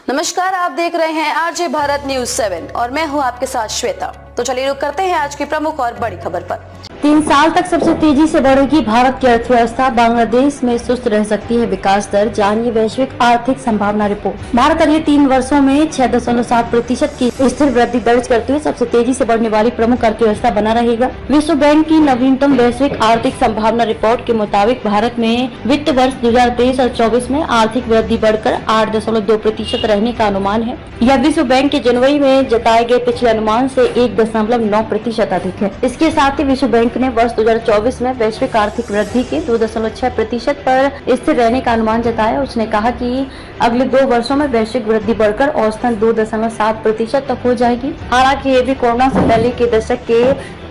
नमस्कार, आप देख रहे हैं आरजे भारत न्यूज 7 और मैं हूं आपके साथ श्वेता। तो चलिए रुक करते हैं आज की प्रमुख और बड़ी खबर पर। 3 साल तक सबसे तेजी से बढ़ेगी भारत की अर्थव्यवस्था, बांग्लादेश में सुस्त रह सकती है विकास दर, जानिए वैश्विक आर्थिक संभावना रिपोर्ट। भारत अगले 3 वर्षों में 6.7% की स्थिर वृद्धि दर्ज करते हुए सबसे तेजी से बढ़ने वाली प्रमुख अर्थव्यवस्था बना रहेगा। विश्व बैंक की नवीनतम वैश्विक आर्थिक संभावना रिपोर्ट के मुताबिक भारत में वित्त वर्ष 2023 और 24 में आर्थिक वृद्धि बढ़कर 8.2% रहने का अनुमान है। यह विश्व बैंक के जनवरी में जताए गए पिछले अनुमान से 1.9% अधिक है। इसके साथ ही विश्व बैंक ने वर्ष 2024 में वैश्विक आर्थिक वृद्धि के 2.6% पर स्थिर रहने का अनुमान जताया। उसने कहा कि अगले 2 वर्षों में वैश्विक वृद्धि बढ़कर औसतन 2.7% तक हो जाएगी। हालांकि ये भी कोरोना से पहले के दशक के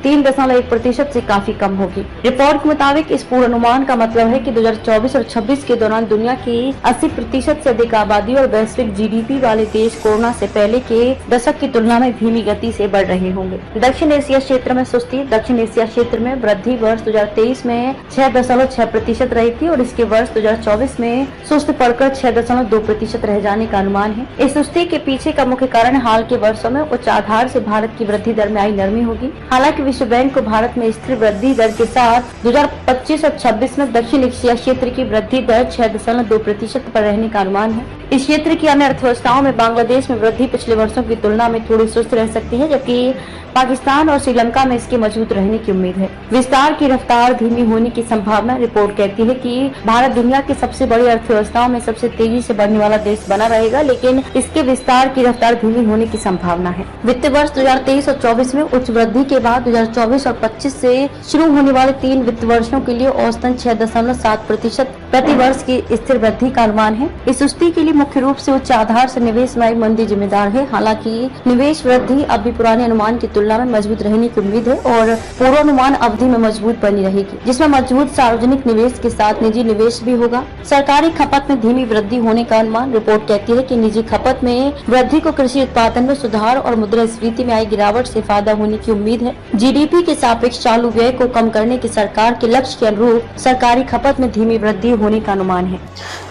3.1% से काफी कम होगी। रिपोर्ट के मुताबिक इस पूर्वानुमान का मतलब है कि 2024 और 26 के दौरान दुनिया की 80% से अधिक आबादी और वैश्विक जीडीपी वाले देश कोरोना से पहले के दशक की तुलना में धीमी गति से बढ़ रहे होंगे। दक्षिण एशिया क्षेत्र में सुस्ती। दक्षिण एशिया क्षेत्र में वृद्धि वर्ष 2023 में 6.6% रही थी और इसके वर्ष 2024 में सुस्त पड़कर 6.2% रह जाने का अनुमान है। इस सुस्ती के पीछे का मुख्य कारण हाल के वर्षों में उच्च आधार से भारत की वृद्धि दर में आई नरमी होगी। हालांकि विश्व बैंक को भारत में स्थिर वृद्धि दर के साथ 2025 और 26 में दक्षिण एशिया क्षेत्र की वृद्धि दर 6.2% पर रहने का अनुमान है। इस क्षेत्र की अन्य अर्थव्यवस्थाओं में बांग्लादेश में वृद्धि पिछले वर्षों की तुलना में थोड़ी सुस्त रह सकती है, जबकि पाकिस्तान और श्रीलंका में इसके मजबूत रहने की उम्मीद है। विस्तार की रफ्तार धीमी होने की संभावना। रिपोर्ट कहती है कि भारत दुनिया की सबसे बड़ी अर्थव्यवस्थाओं में सबसे तेजी से बढ़ने वाला देश बना रहेगा, लेकिन इसके विस्तार की रफ्तार धीमी होने की संभावना है। वित्त वर्ष 2023 और 24 में उच्च वृद्धि के बाद 2024 और 25 से शुरू होने वाले 3 वित्त वर्षों के लिए औसतन 6.7% प्रति वर्ष की स्थिर वृद्धि का अनुमान है। इस सुस्ती के लिए मुख्य रूप से उच्च आधार से निवेश में आई मंदी जिम्मेदार है। हालांकि निवेश वृद्धि अब भी पुराने अनुमान की तुलना में मजबूत रहने की उम्मीद है और पूर्वानुमान अवधि में मजबूत बनी रहेगी, जिसमें मजबूत सार्वजनिक निवेश के साथ निजी निवेश भी होगा। सरकारी खपत में धीमी वृद्धि होने का अनुमान। रिपोर्ट कहती है कि निजी खपत में वृद्धि को कृषि उत्पादन में सुधार और मुद्रास्फीति में आई गिरावट से फायदा होने की उम्मीद है। जीडीपी के सापेक्ष चालू व्यय को कम करने के सरकार के लक्ष्य के अनुरूप सरकारी खपत में धीमी वृद्धि होने का अनुमान है।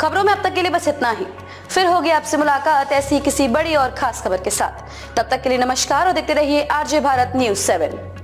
खबरों में अब तक के लिए बस इतना ही। फिर होगी आपसे मुलाकात ऐसी किसी बड़ी और खास खबर के साथ। तब तक के लिए नमस्कार और देखते रहिए आरजे भारत न्यूज 7।